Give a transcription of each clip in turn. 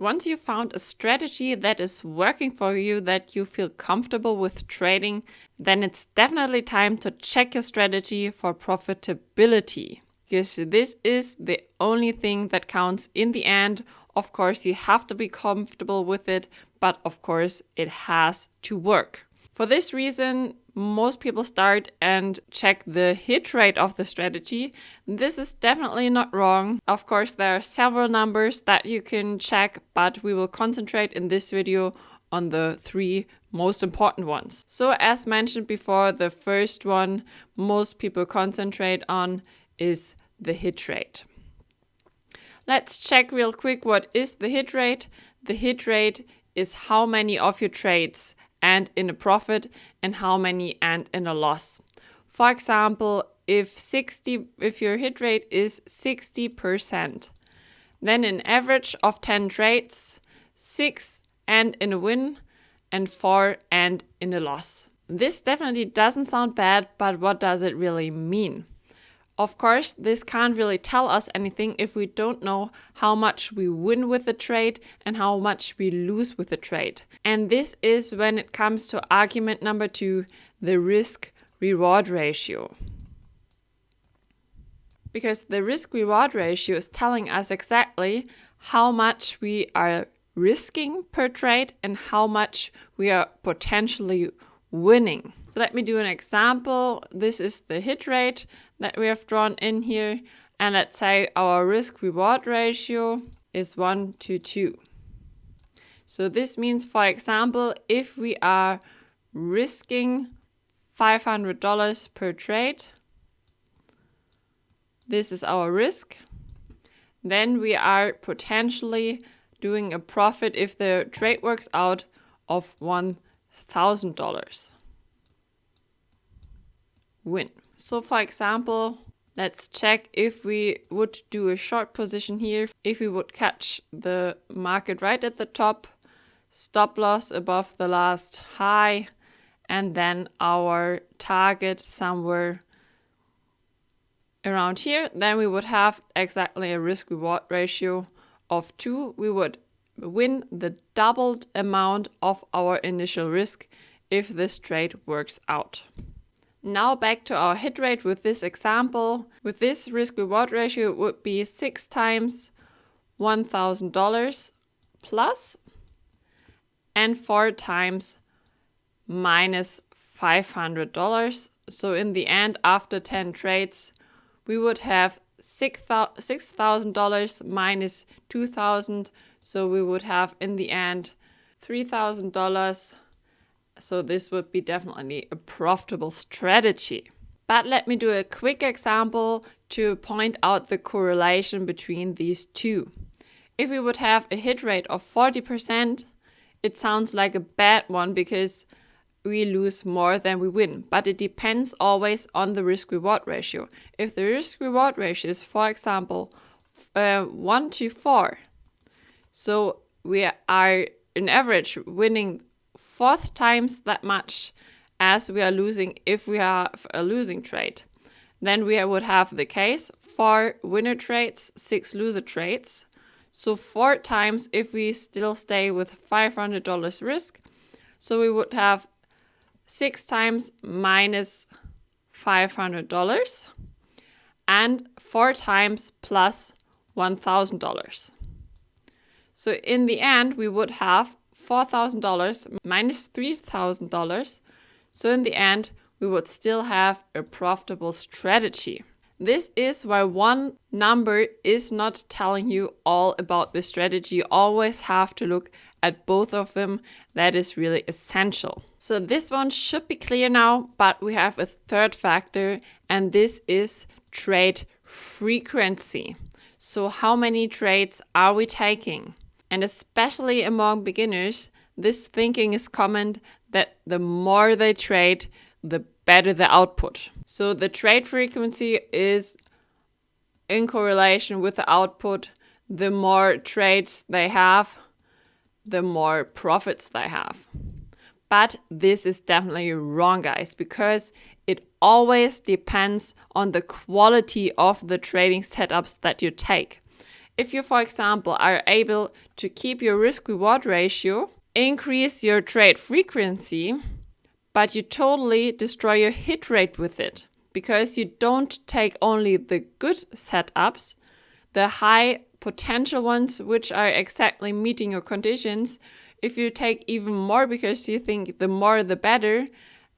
Once you found a strategy that is working for you, that you feel comfortable with trading, then it's definitely time to check your strategy for profitability. Because this is the only thing that counts in the end. Of course, you have to be comfortable with it, but of course, it has to work. For this reason, most people start and check the hit rate of the strategy. This is definitely not wrong. Of course, there are several numbers that you can check, but we will concentrate in this video on the 3 most important ones. So as mentioned before, the first one most people concentrate on is the hit rate. Let's check real quick what is the hit rate. The hit rate is how many of your trades end in a profit and how many end in a loss. For example, if your hit rate is 60%, then an average of 10 trades, 6 end in a win and 4 end in a loss. This definitely doesn't sound bad, but what does it really mean? Of course, this can't really tell us anything if we don't know how much we win with the trade and how much we lose with the trade. And this is when it comes to argument number 2, the risk-reward ratio. Because the risk-reward ratio is telling us exactly how much we are risking per trade and how much we are potentially winning. So let me do an example. This is the hit rate that we have drawn in here. And let's say our risk-reward ratio is 1:2. So this means, for example, if we are risking $500 per trade, this is our risk, then we are potentially doing a profit if the trade works out of $1,000 win. So for example, let's check if we would do a short position here. If we would catch the market right at the top, stop loss above the last high, and then our target somewhere around here, then we would have exactly a risk-reward ratio of 2. We would win the doubled amount of our initial risk if this trade works out. Now back to our hit rate with this example. With this risk-reward ratio, it would be 6 times $1,000 plus and 4 times minus $500. So in the end, after 10 trades, we would have $6,000 minus $2,000. So we would have in the end $3,000. So this would be definitely a profitable strategy. But let me do a quick example to point out the correlation between these two. If we would have a hit rate of 40%, it sounds like a bad one because we lose more than we win. But it depends always on the risk-reward ratio. If the risk-reward ratio is, for example, 1:4, so we are on average winning 4 times that much as we are losing if we have a losing trade. Then we would have the case 4 winner trades, 6 loser trades. So 4 times if we still stay with $500 risk. So we would have 6 times minus $500 and 4 times plus $1,000. So in the end, we would have $4,000 minus $3,000. So in the end, we would still have a profitable strategy. This is why one number is not telling you all about the strategy. You always have to look at both of them. That is really essential. So this one should be clear now, but we have a third factor, and this is trade frequency. So how many trades are we taking? And especially among beginners, this thinking is common that the more they trade, the better the output. So the trade frequency is in correlation with the output. The more trades they have, the more profits they have. But this is definitely wrong, guys, because it always depends on the quality of the trading setups that you take. if you, for example, are able to keep your risk-reward ratio, increase your trade frequency, but you totally destroy your hit rate with it, because you don't take only the good setups, the high potential ones which are exactly meeting your conditions. If you take even more because you think the more the better,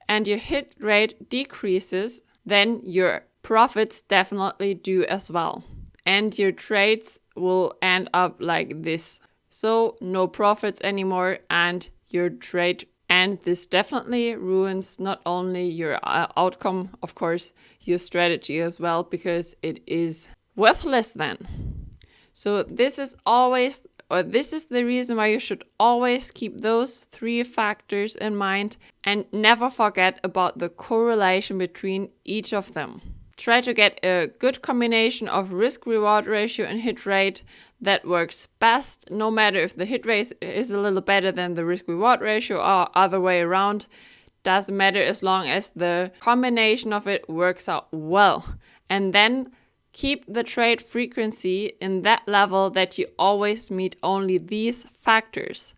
and your hit rate decreases, then your profits definitely do as well. And your trades will end up like this. So no profits anymore and your trade. And this definitely ruins not only your outcome, of course, your strategy as well, because it is worthless then. So this is the reason why you should always keep those 3 factors in mind and never forget about the correlation between each of them. Try to get a good combination of risk-reward ratio and hit rate that works best, no matter if the hit rate is a little better than the risk-reward ratio or other way around. Doesn't matter as long as the combination of it works out well. And then keep the trade frequency in that level that you always meet only these factors.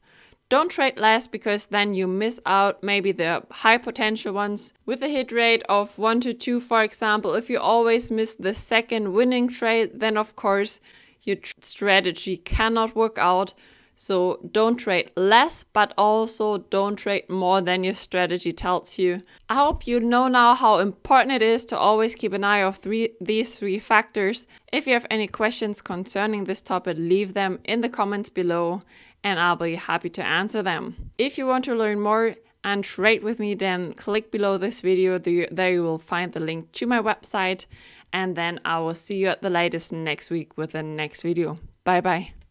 Don't trade less, because then you miss out maybe the high potential ones. With a hit rate of 1 to 2, for example, if you always miss the second winning trade, then of course your strategy cannot work out. So don't trade less, but also don't trade more than your strategy tells you. I hope you know now how important it is to always keep an eye on these 3 factors. If you have any questions concerning this topic, leave them in the comments below and I'll be happy to answer them. If you want to learn more and trade with me, then click below this video. There you will find the link to my website, and then I will see you at the latest next week with the next video. Bye bye.